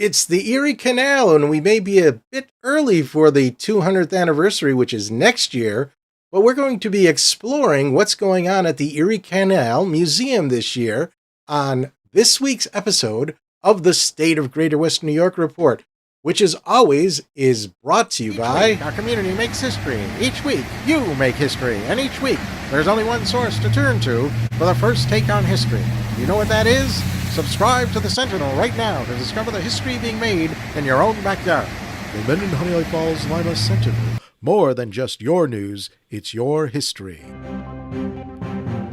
It's the Erie Canal, and we may be a bit early for the 200th anniversary, which is next year, but we're going to be exploring what's going on at the Erie Canal Museum this year on this week's episode of the State of Greater Western New York Report, which as always is brought to you by Our community makes history. Each week, you make history. And each week, there's only one source to turn to for the first take on history. You know what that is? Subscribe to the Sentinel right now to discover the history being made in your own backyard. The Men in Honeoye Falls Lima Sentinel. More than just your news, it's your history.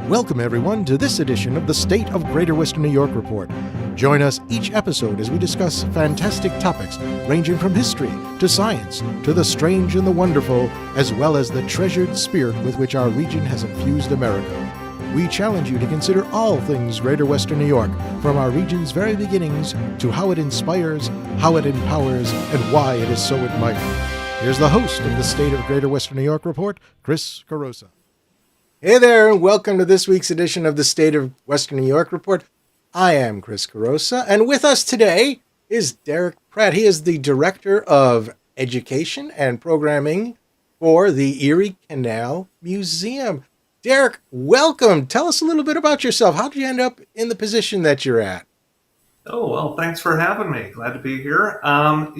Welcome, everyone, to this edition of the State of Greater Western New York Report. Join us each episode as we discuss fantastic topics ranging from history to science to the strange and the wonderful, as well as the treasured spirit with which our region has infused America. We challenge you to consider all things Greater Western New York, from our region's very beginnings to how it inspires, how it empowers, and why it is so admired. Here's the host of the State of Greater Western New York Report, Chris Carosa. Hey there, and welcome to this week's edition of the State of Western New York Report. I am Chris Carosa, and with us today is Derrick Pratt. He is the Director of Education and Programming for the Erie Canal Museum. Derrick, welcome. Tell us a little bit about yourself. How did you end up in the position that you're at? Oh, well, thanks for having me. Glad to be here. I'm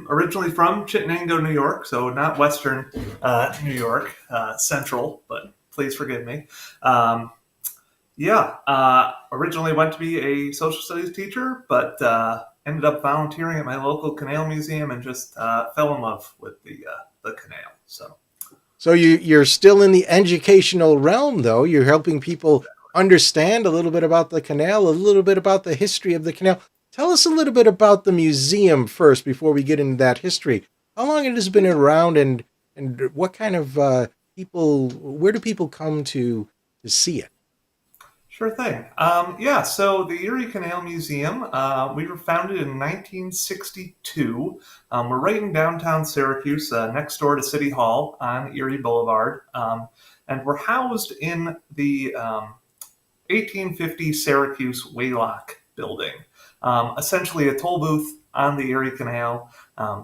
originally from Chittenango, New York, so not Western New York, Central, but please forgive me. Originally went to be a social studies teacher, but ended up volunteering at my local canal museum and just fell in love with the canal. So you're still in the educational realm, though. You're helping people understand a little bit about the canal, a little bit about the history of the canal. Tell us a little bit about the museum first before we get into that history. How long it has been around, and what kind of people, where do people come to see it? Sure thing. So the Erie Canal Museum, we were founded in 1962. We're right in downtown Syracuse, next door to City Hall on Erie Boulevard. And we're housed in the 1850 Syracuse Waylock building. Essentially a toll booth on the Erie Canal,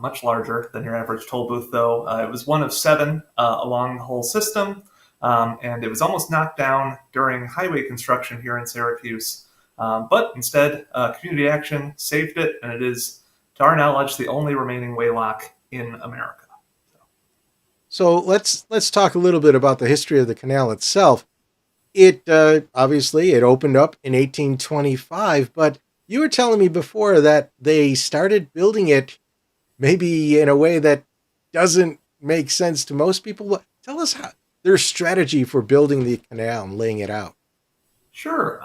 much larger than your average toll booth, though. It was one of 7 along the whole system. And it was almost knocked down during highway construction here in Syracuse. But instead, community action saved it, and it is, to our knowledge, the only remaining waylock in America. So let's talk a little bit about the history of the canal itself. It obviously it opened up in 1825, but you were telling me before that they started building it maybe in a way that doesn't make sense to most people. Tell us their strategy for building the canal and laying it out. Sure.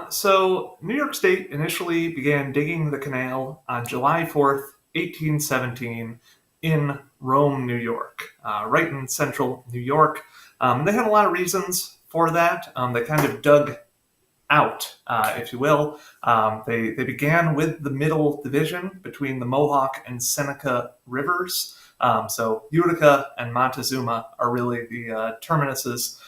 So New York State initially began digging the canal on July 4th, 1817 in Rome, New York, right in central New York. They had a lot of reasons for that. They kind of dug out, if you will. They began with the middle division between the Mohawk and Seneca rivers. So Utica and Montezuma are really the terminuses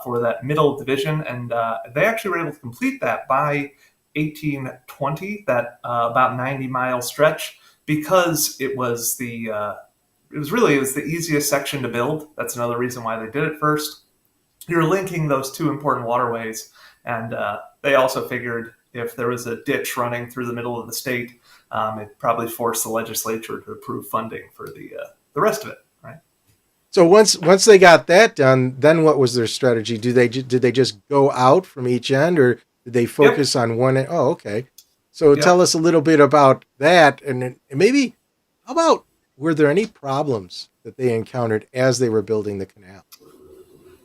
for that middle division, and they actually were able to complete that by 1820, that about 90-mile stretch, because it was the easiest section to build. That's another reason why they did it first. You're linking those two important waterways, and they also figured if there was a ditch running through the middle of the state, it probably forced the legislature to approve funding for the rest of it, right? So once they got that done, then what was their strategy? Did they just go out from each end, or did they focus on one end? Oh, okay. So tell us a little bit about that, and maybe how about, were there any problems that they encountered as they were building the canal?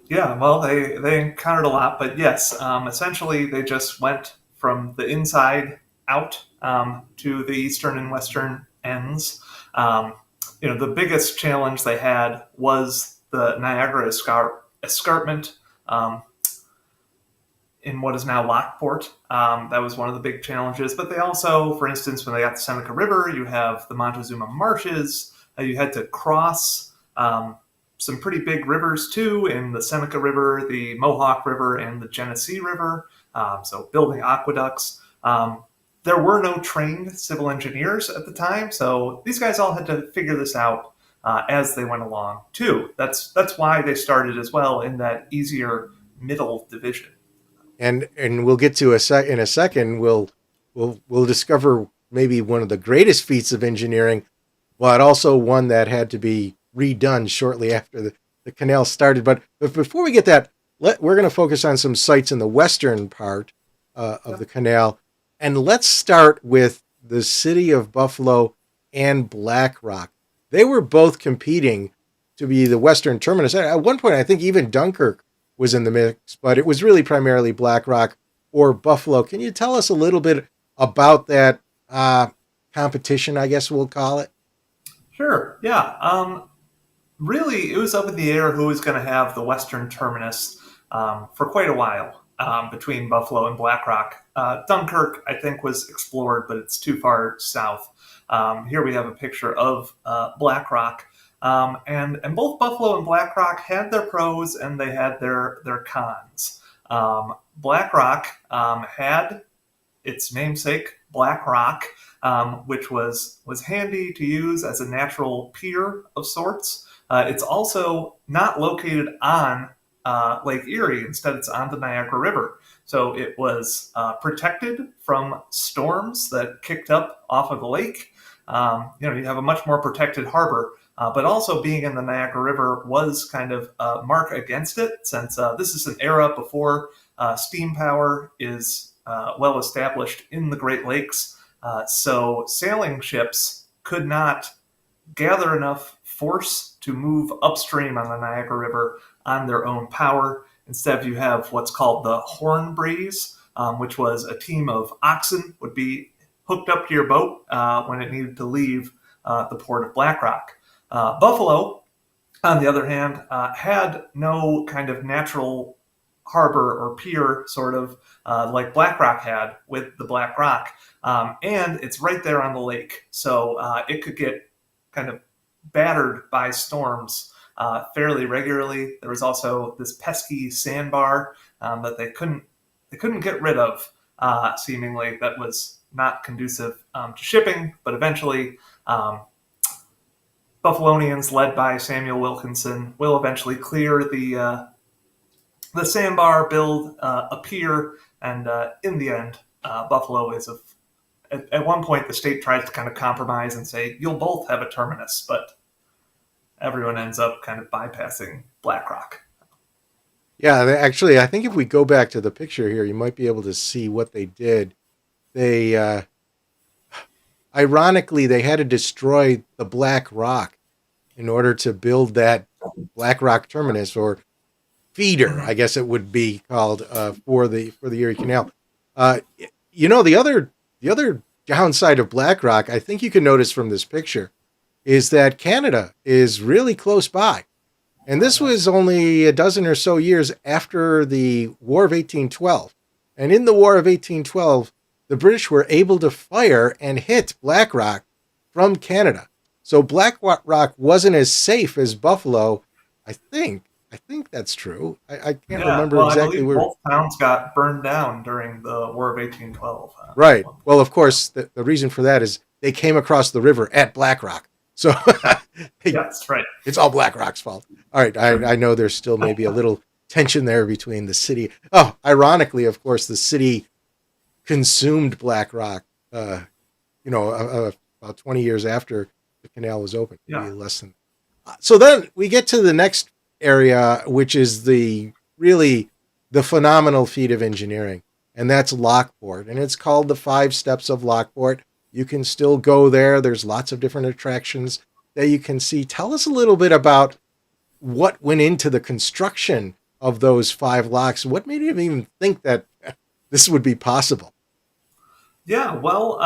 Yeah, well, they encountered a lot, but yes, essentially they just went from the inside out to the eastern and western ends. The biggest challenge they had was the Niagara escarpment in what is now Lockport. That was one of the big challenges. But they also, for instance, when they got the Seneca River, you have the Montezuma marshes. You had to cross some pretty big rivers too, in the Seneca River, the Mohawk River, and the Genessee River. So building aqueducts. there were no trained civil engineers at the time, so these guys all had to figure this out as they went along too. That's why they started as well in that easier middle division. And we'll get to in a second. We'll discover maybe one of the greatest feats of engineering, but also one that had to be redone shortly after the canal started. But before we get that, we're going to focus on some sites in the western part of the canal. And let's start with the city of Buffalo and Black Rock. They were both competing to be the western terminus. At one point, I think even Dunkirk was in the mix, but it was really primarily Black Rock or Buffalo. Can you tell us a little bit about that competition, I guess we'll call it? Sure. Yeah. Really, it was up in the air who was going to have the western terminus for quite a while between Buffalo and Black Rock. Dunkirk, I think, was explored, but it's too far south. Here we have a picture of Black Rock. And both Buffalo and Black Rock had their pros and they had their cons. Black Rock had its namesake, Black Rock, which was handy to use as a natural pier of sorts. It's also not located on Lake Erie. Instead, it's on the Niagara River. So it was protected from storms that kicked up off of the lake. You have a much more protected harbor. But also being in the Niagara River was kind of a mark against it, since this is an era before steam power is well established in the Great Lakes. So sailing ships could not gather enough force to move upstream on the Niagara River on their own power. Instead, you have what's called the horn breeze, which was a team of oxen would be hooked up to your boat when it needed to leave the port of Black Rock. Buffalo, on the other hand, had no kind of natural harbor or pier, sort of like Black Rock had with the Black Rock, and it's right there on the lake, so it could get kind of battered by storms fairly regularly. There was also this pesky sandbar that they couldn't get rid of, seemingly, that was not conducive to shipping, but eventually Buffalonians, led by Samuel Wilkinson, will eventually clear the sandbar, build a pier, and in the end, Buffalo is at one point the state tries to kind of compromise and say, you'll both have a terminus, but everyone ends up kind of bypassing Black Rock. Yeah, actually, I think if we go back to the picture here, you might be able to see what they did. They, ironically, they had to destroy the Black Rock in order to build that Black Rock terminus, or feeder, I guess it would be called, for the Erie Canal. The other downside of Black Rock, I think you can notice from this picture, is that Canada is really close by. And this was only a dozen or so years after the War of 1812. And in the War of 1812, the British were able to fire and hit Black Rock from Canada. So Black Rock wasn't as safe as Buffalo, I think. I think that's true. I can't remember exactly where. Both towns got burned down during the War of 1812. Right. Well, of course, the reason for that is they came across the river at Black Rock. So that's right. It's all Black Rock's fault. All right. I know there's still maybe a little tension there between the city. Oh, ironically, of course, the city consumed Black Rock, about 20 years after the canal was open. Yeah. Maybe less than. So then we get to the next area, which is the phenomenal feat of engineering, and that's Lockport. And it's called the 5 Steps of Lockport. You can still go there. There's lots of different attractions that you can see. Tell us a little bit about what went into the construction of those 5 locks. What made you even think that this would be possible? Yeah, well,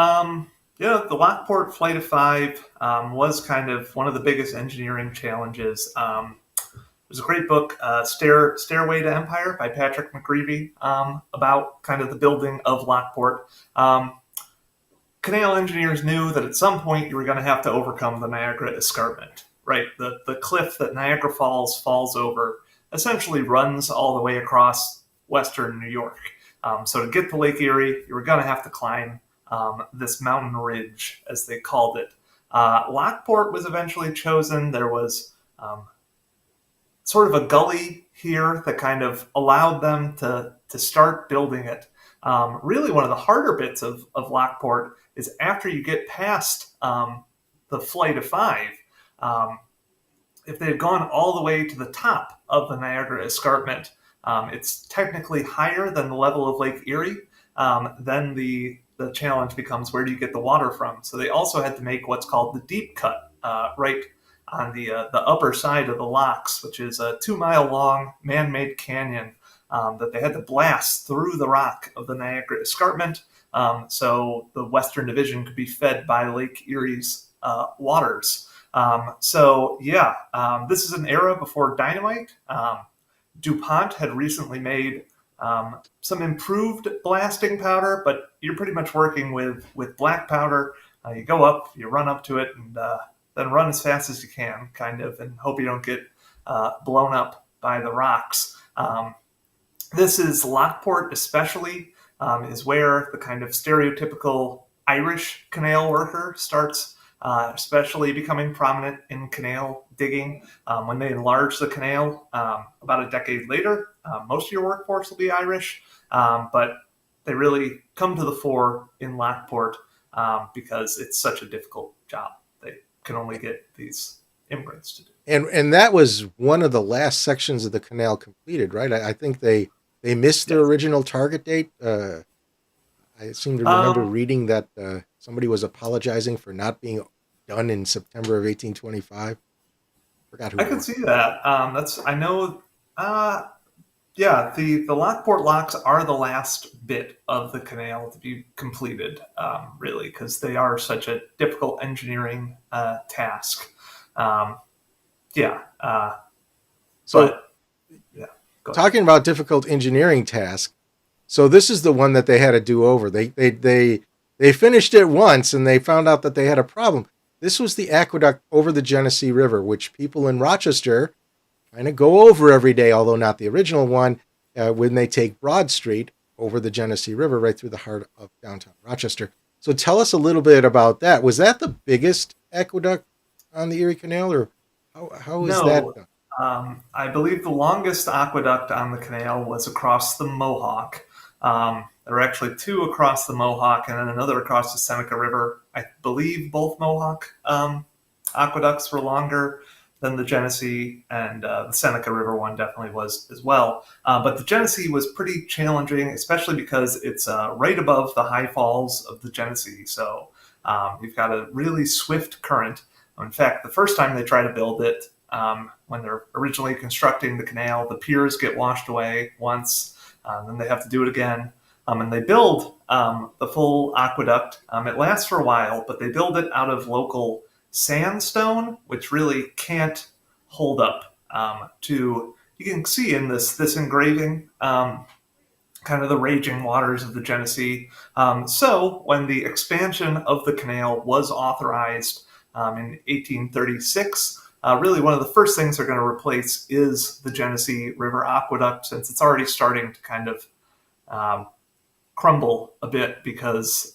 the Lockport Flight of 5 was kind of one of the biggest engineering challenges. There's a great book, Stairway to Empire by Patrick McGreevy, about kind of the building of Lockport. Canal engineers knew that at some point you were going to have to overcome the Niagara escarpment, right? The cliff that Niagara Falls falls over essentially runs all the way across western New York. So to get to Lake Erie, you were going to have to climb this mountain ridge, as they called it. Lockport was eventually chosen. There was sort of a gully here that kind of allowed them to start building it. Really, one of the harder bits of Lockport is after you get past the Flight of Five. If they had gone all the way to the top of the Niagara Escarpment, it's technically higher than the level of Lake Erie. Then the challenge becomes, where do you get the water from? So they also had to make what's called the deep cut, right on the upper side of the locks, which is a 2-mile long man-made canyon that they had to blast through the rock of the Niagara Escarpment, so the Western Division could be fed by Lake Erie's waters. This is an era before dynamite. DuPont had recently made some improved blasting powder, but you're pretty much working with black powder. You go up, you run up to it, and then run as fast as you can, kind of, and hope you don't get blown up by the rocks. This is Lockport, especially, is where the kind of stereotypical Irish canal worker starts, especially becoming prominent in canal digging. When they enlarge the canal about a decade later, most of your workforce will be Irish, but they really come to the fore in Lockport because it's such a difficult job. They can only get these immigrants to do. And that was one of the last sections of the canal completed, right? I think they missed their original target date. I seem to remember reading that somebody was apologizing for not being done in September of 1825. Forgot who. I can see that. I know. The Lockport locks are the last bit of the canal to be completed, really, because they are such a difficult engineering task. Talking about difficult engineering task, so this is the one that they had to do over. They finished it once and they found out that they had a problem. This was the aqueduct over the Genessee River, which people in Rochester kind of go over every day, although not the original one, when they take Broad Street over the Genessee River right through the heart of downtown Rochester. So tell us a little bit about that. Was that the biggest aqueduct on the Erie Canal, or how is that done? I believe the longest aqueduct on the canal was across the Mohawk. There were actually two across the Mohawk and then another across the Seneca River. I believe both Mohawk aqueducts were longer than the Genessee, and the Seneca River one definitely was as well. But the Genessee was pretty challenging, especially because it's right above the high falls of the Genessee. So you've got a really swift current. In fact, the first time they try to build it, when they're originally constructing the canal, the piers get washed away once, then they have to do it again. And they build the full aqueduct. It lasts for a while, but they build it out of local sandstone, which really can't hold up you can see in this engraving kind of the raging waters of the Genessee. So when the expansion of the canal was authorized in 1836, really one of the first things they're going to replace is the Genessee River aqueduct, since it's already starting to kind of crumble a bit because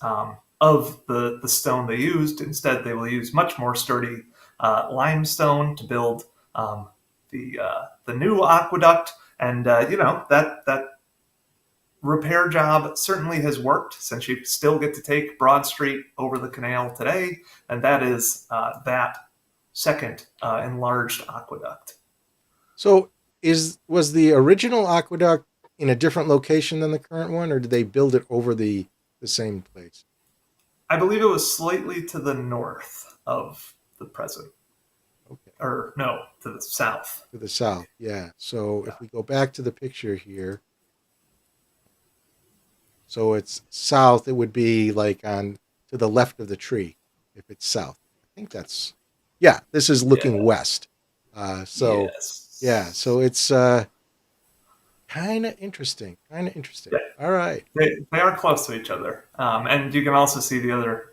of the stone they used. Instead, they will use much more sturdy limestone to build the new aqueduct. And, that repair job certainly has worked, since you still get to take Broad Street over the canal today. And that is that second enlarged aqueduct. So was the original aqueduct in a different location than the current one, or did they build it over the same place? I believe it was slightly to the north of the present. Okay. Or no, to the south. To the south, yeah. So if we go back to the picture here, so it's south, it would be like to the left of the tree if it's south. I think that's, yeah, this is looking west. Yes. Yeah, so it's kind of interesting. Yeah. All right. They are close to each other. And you can also see the other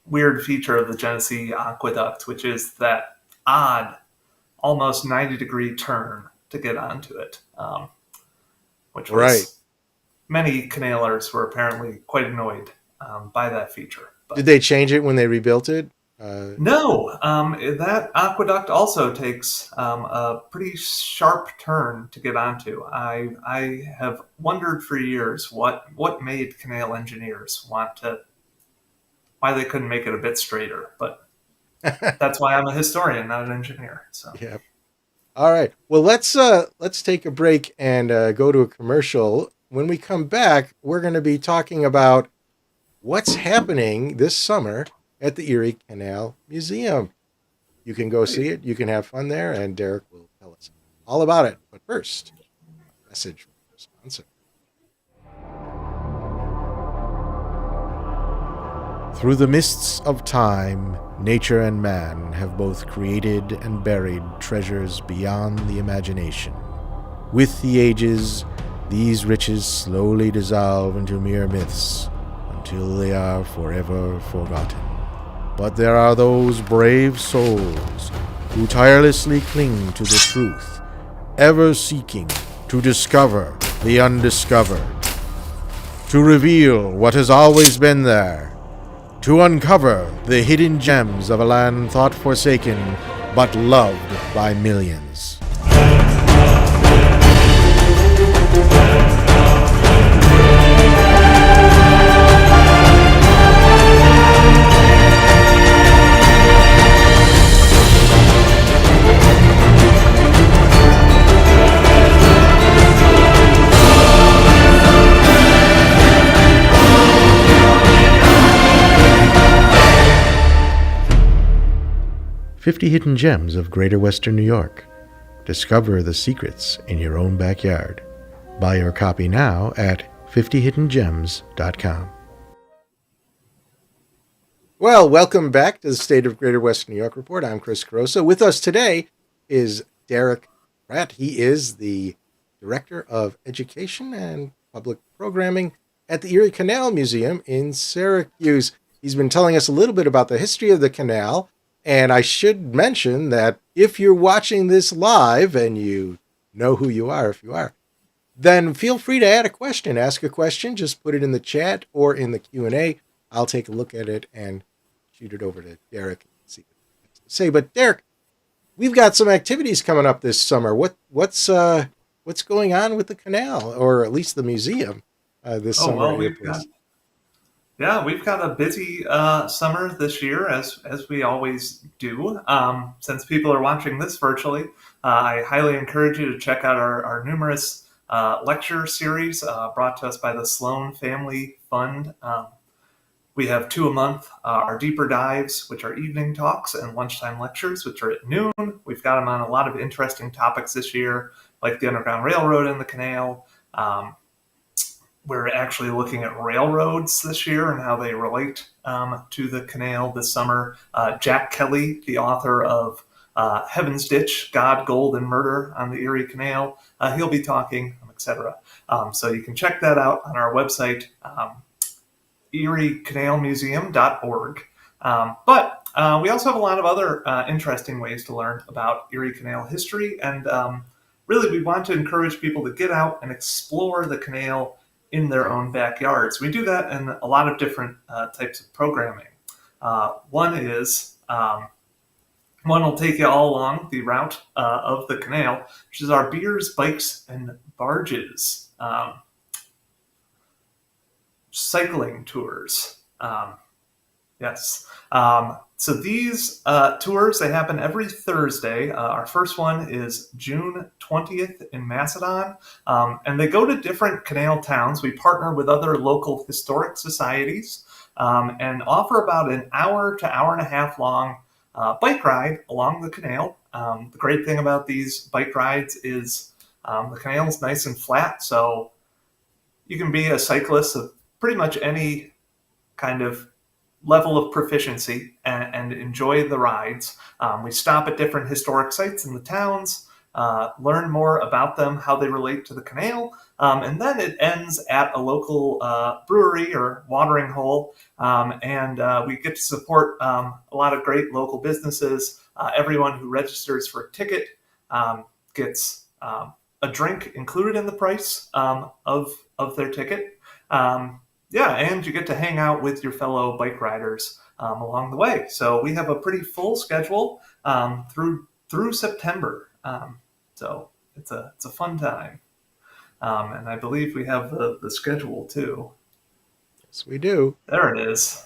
weird feature of the Genessee aqueduct, which is that odd, almost 90-degree turn to get onto it, which was many canalers were apparently quite annoyed by that feature. But Did they change it when they rebuilt it? no, that aqueduct also takes a pretty sharp turn to get onto. I have wondered for years what made canal engineers why they couldn't make it a bit straighter, but that's why I'm a historian, not an engineer. So Yeah. All right. Well, let's take a break and go to a commercial. When we come back, we're going to be talking about what's happening this summer at the Erie Canal Museum. You can go see it. You can have fun there, and Derrick will tell us all about it. But first, a message from our sponsor. Through the mists of time, nature and man have both created and buried treasures beyond the imagination. With the ages, these riches slowly dissolve into mere myths until they are forever forgotten. But there are those brave souls who tirelessly cling to the truth, ever seeking to discover the undiscovered, to reveal what has always been there, to uncover the hidden gems of a land thought forsaken but loved by millions. 50 Hidden Gems of Greater Western New York. Discover the secrets in your own backyard. Buy your copy now at 50hiddengems.com. Well, welcome back to the State of Greater Western New York Report. I'm Chris Caroso. With us today is Derrick Pratt. He is the Director of Education and Public Programming at the Erie Canal Museum in Syracuse. He's been telling us a little bit about the history of the canal, and I should mention that if you're watching this live, and you know who you are if you are, then feel free to add a question. Ask a question. Just put it in the chat or in the Q&A. I'll take a look at it and shoot it over to Derrick and see what he has to say. But Derrick, we've got some activities coming up this summer. What's going on with the canal, or at least the museum, this summer? Well, we've got a busy summer this year, as we always do. Since people are watching this virtually, I highly encourage you to check out our numerous lecture series brought to us by the Sloan Family Fund. We have 2 a month, our deeper dives, which are evening talks, and lunchtime lectures, which are at noon. We've got them on a lot of interesting topics this year, like the Underground Railroad and the canal. We're actually looking at railroads this year and how they relate to the canal this summer. Jack Kelly, the author of Heaven's Ditch, God, Gold, and Murder on the Erie Canal, he'll be talking, etc. So you can check that out on our website, eriecanalmuseum.org. But we also have a lot of other interesting ways to learn about Erie Canal history, and really we want to encourage people to get out and explore the canal in their own backyards. We do that in a lot of different types of programming. One will take you all along the route of the canal, which is our Beers, Bikes, and Barges cycling tours. Yes. So these tours, they happen every Thursday. Our first one is June 20th in Macedon, and they go to different canal towns. We partner with other local historic societies and offer about an hour to hour and a half long bike ride along the canal. The great thing about these bike rides is the canal is nice and flat, so you can be a cyclist of pretty much any kind of level of proficiency and enjoy the rides. We stop at different historic sites in the towns, learn more about them, how they relate to the canal, and then it ends at a local brewery or watering hole, and we get to support a lot of great local businesses. Everyone who registers for a ticket gets a drink included in the price of their ticket. Yeah, and you get to hang out with your fellow bike riders along the way. So we have a pretty full schedule through September. So it's a fun time, and I believe we have the schedule too. Yes, we do. There it is.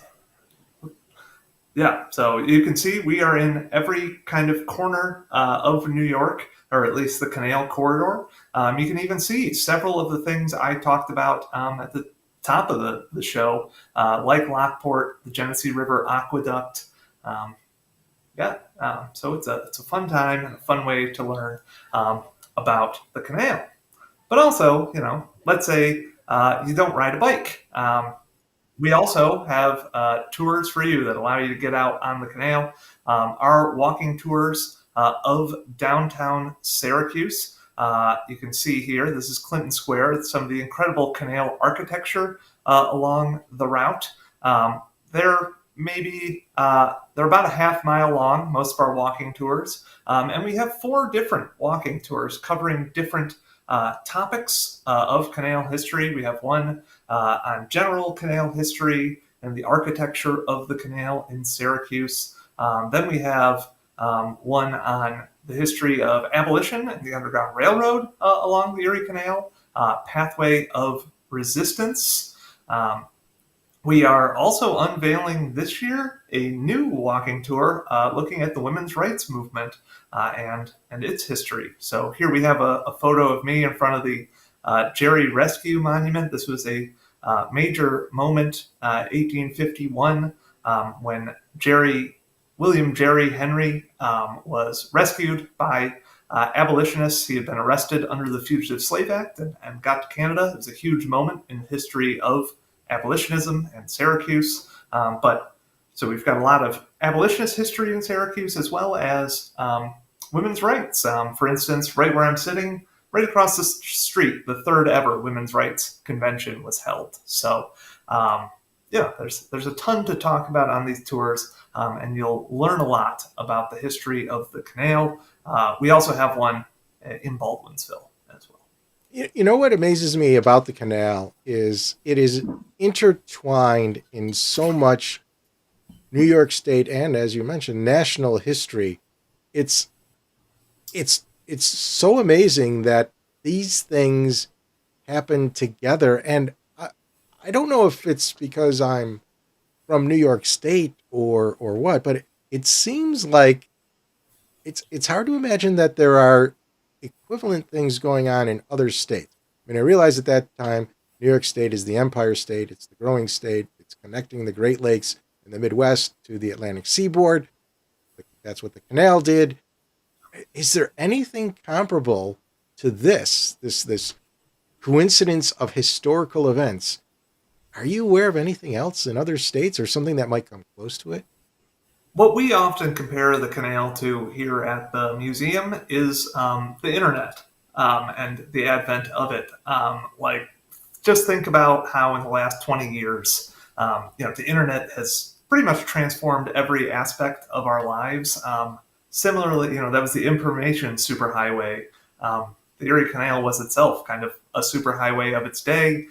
Yeah, so you can see we are in every kind of corner of New York, or at least the canal corridor. You can even see several of the things I talked about at the top of the show, like Lockport, the Genessee River aqueduct. Um, so it's a fun time and a fun way to learn about the canal. But also, let's say you don't ride a bike. We also have tours for you that allow you to get out on the canal. Our walking tours of downtown Syracuse. You can see here, this is Clinton Square. It's some of the incredible canal architecture along the route. They're they're about a half mile long, most of our walking tours. And we have 4 different walking tours covering different topics of canal history. We have one on general canal history and the architecture of the canal in Syracuse. Then we have one on the history of abolition and the Underground Railroad along the Erie Canal, pathway of resistance. We are also unveiling this year a new walking tour looking at the women's rights movement and its history. So here we have a photo of me in front of the Jerry Rescue Monument. This was a major moment, 1851, when William Jerry Henry was rescued by abolitionists. He had been arrested under the Fugitive Slave Act and got to Canada. It was a huge moment in the history of abolitionism and Syracuse. So we've got a lot of abolitionist history in Syracuse as well as women's rights. For instance, right where I'm sitting, right across the street, the 3rd ever Women's Rights Convention was held. So there's a ton to talk about on these tours, and you'll learn a lot about the history of the canal. We also have one in Baldwinsville as well. You know what amazes me about the canal is it is intertwined in so much New York State and, as you mentioned, national history. It's so amazing that these things happen together. And I don't know if it's because I'm from New York State or what, but it seems like it's hard to imagine that there are equivalent things going on in other states. I mean, I realized at that time, New York State is the Empire State. It's the growing state. It's connecting the Great Lakes in the Midwest to the Atlantic seaboard. That's what the canal did. Is there anything comparable to this coincidence of historical events? Are you aware of anything else in other states or something that might come close to it? What we often compare the canal to here at the museum is the internet and the advent of it. Just think about how in the last 20 years, the internet has pretty much transformed every aspect of our lives. Similarly, that was the information superhighway. The Erie Canal was itself kind of a superhighway of its day.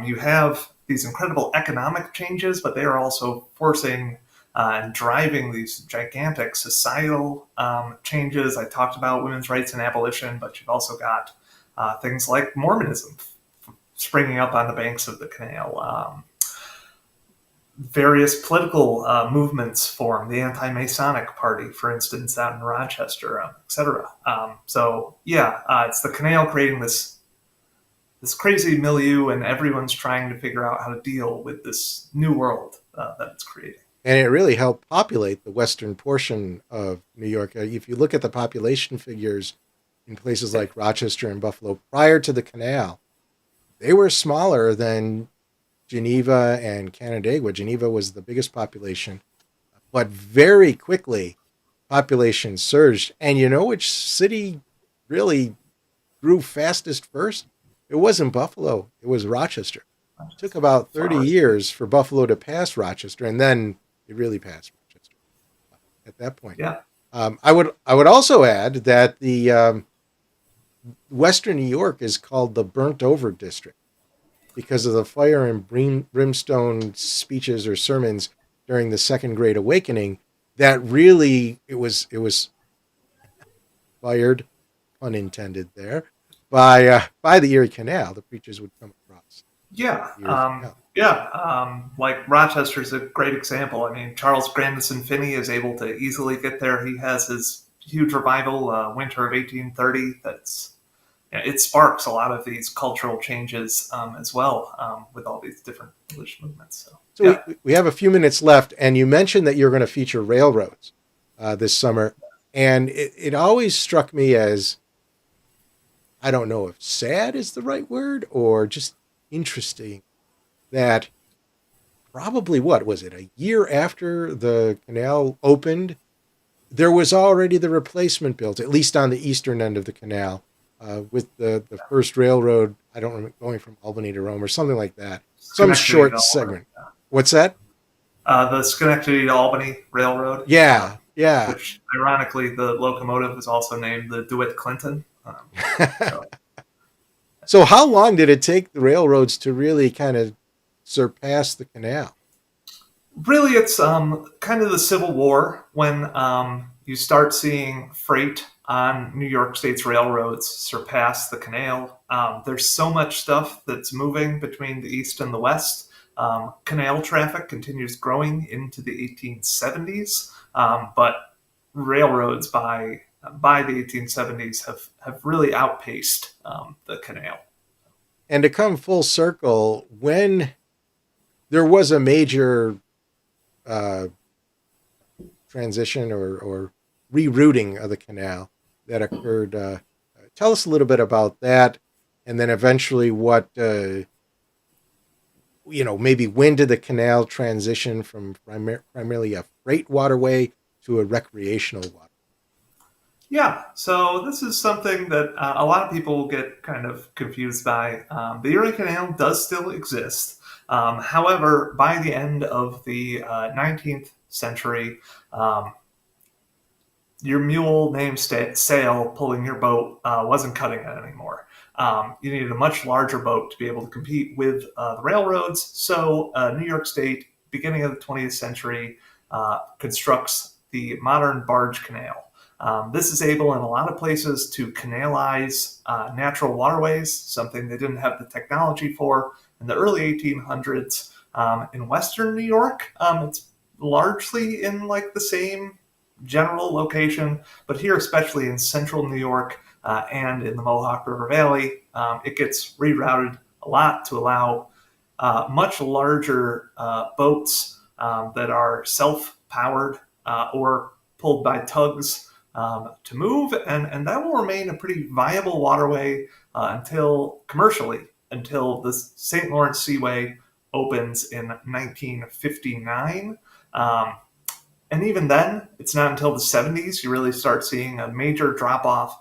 You have these incredible economic changes, but they are also forcing and driving these gigantic societal changes. I talked about women's rights and abolition, but you've also got things like Mormonism springing up on the banks of the canal. Various political movements form, the anti-Masonic Party, for instance, out in Rochester, etc. It's the canal creating this crazy milieu, and everyone's trying to figure out how to deal with this new world that it's creating. And it really helped populate the western portion of New York. If you look at the population figures in places like Rochester and Buffalo prior to the canal, they were smaller than Geneva and Canandaigua. Geneva was the biggest population, but very quickly population surged. And you know which city really grew fastest first? It wasn't Buffalo. It was Rochester. It took about 30 years for Buffalo to pass Rochester, and then it really passed Rochester at that point. Yeah. I would also add that the Western New York is called the Burnt Over District. because of the fire and brimstone speeches or sermons during the Second Great Awakening, that really it was fired, pun intended there, by the Erie Canal. The preachers would come across Yeah, the Erie Canal. like Rochester's a great example. I mean, Charles Grandison Finney is able to easily get there. He has his huge revival, winter of 1830. It sparks a lot of these cultural changes as well, with all these different religious movements. So, So yeah, we have a few minutes left, and you mentioned that you're going to feature railroads this summer, and it always struck me as, I don't know if sad is the right word or just interesting, that probably, what was it, a year after the canal opened, there was already the replacement built, at least on the eastern end of the canal, with the first railroad, I don't remember, going from Albany to Rome or something like that. Some Schenectady to short Albany. segment. What's that? The Schenectady to Albany Railroad. Yeah, yeah. Which, ironically, the locomotive was also named the DeWitt Clinton. So, So how long did it take the railroads to really kind of surpass the canal? really, it's kind of the Civil War when you start seeing freight on New York State's railroads surpass the canal. There's so much stuff that's moving between the East and the West. Canal traffic continues growing into the 1870s, but railroads by the 1870s have really outpaced the canal. And to come full circle, when there was a major uh, transition or rerouting of the canal that occurred, tell us a little bit about that, and then eventually what, maybe when did the canal transition from primarily a freight waterway to a recreational water? Yeah, so this is something that a lot of people get kind of confused by. The Erie Canal does still exist. However, by the end of the 19th century, your mule named sail pulling your boat wasn't cutting it anymore. You needed a much larger boat to be able to compete with the railroads. So New York State, beginning of the 20th century, constructs the modern barge canal. This is able in a lot of places to canalize natural waterways, something they didn't have the technology for in the early 1800s. In Western New York, it's largely in like the same general location, but here, especially in central New York and in the Mohawk River Valley, it gets rerouted a lot to allow much larger boats that are self-powered or pulled by tugs to move, and that will remain a pretty viable waterway commercially until the St. Lawrence Seaway opens in 1959. And even then, it's not until the 70s you really start seeing a major drop off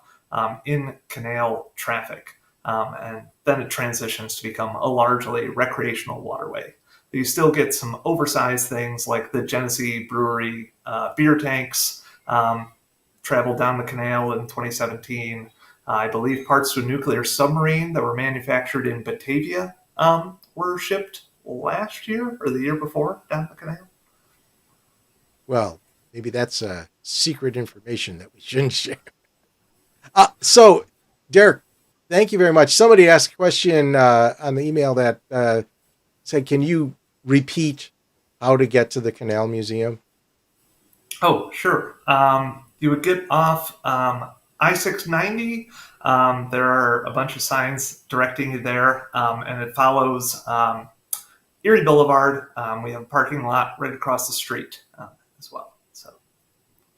in canal traffic. And then it transitions to become a largely recreational waterway. You still get some oversized things like the Genessee Brewery beer tanks traveled down the canal in 2017. I believe parts to a nuclear submarine that were manufactured in Batavia were shipped last year or the year before down the canal. Well, maybe that's secret information that we shouldn't share. So, Derrick, thank you very much. Somebody asked a question on the email that said, can you repeat how to get to the Canal Museum? Oh, sure. You would get off I-690. There are a bunch of signs directing you there, and it follows Erie Boulevard. We have a parking lot right across the street as well. So,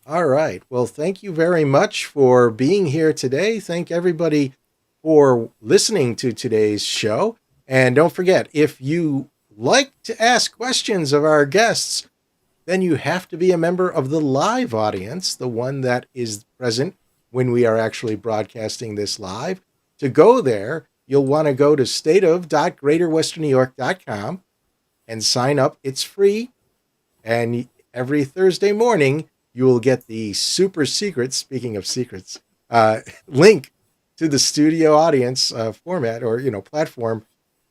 All right. Well, thank you very much for being here today. Thank everybody for listening to today's show. And don't forget, if you like to ask questions of our guests, then you have to be a member of the live audience, the one that is present when we are actually broadcasting this live. To go there, you'll want to go to stateof.greaterwesternnewyork.com and sign up. It's free. And every Thursday morning, you will get the super secret, speaking of secrets, link to the studio audience format or, platform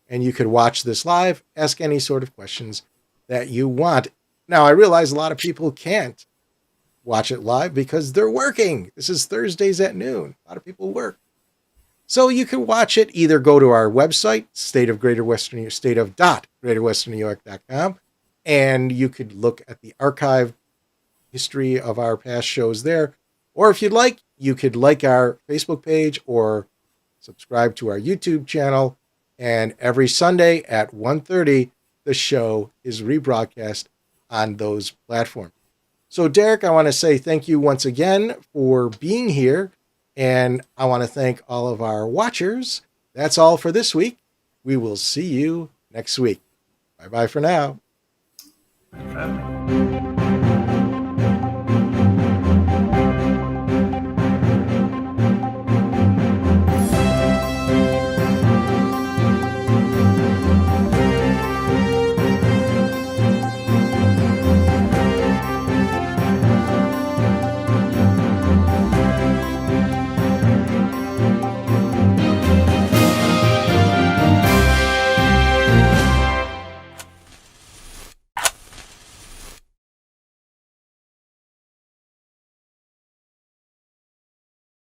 and you could watch this live, ask any sort of questions that you want. Now, I realize a lot of people can't watch it live because they're working. This is Thursdays at noon. A lot of people work. So you can watch it, either go to our website, stateofgreaterwesternnewyyork.com, and you could look at the archive history of our past shows there. Or if you'd like, you could like our Facebook page or subscribe to our YouTube channel. And every Sunday at 1:30, the show is rebroadcast on those platforms. So, Derrick, I want to say thank you once again for being here. And I want to thank all of our watchers. That's all for this week. We will see you next week. Bye-bye for now.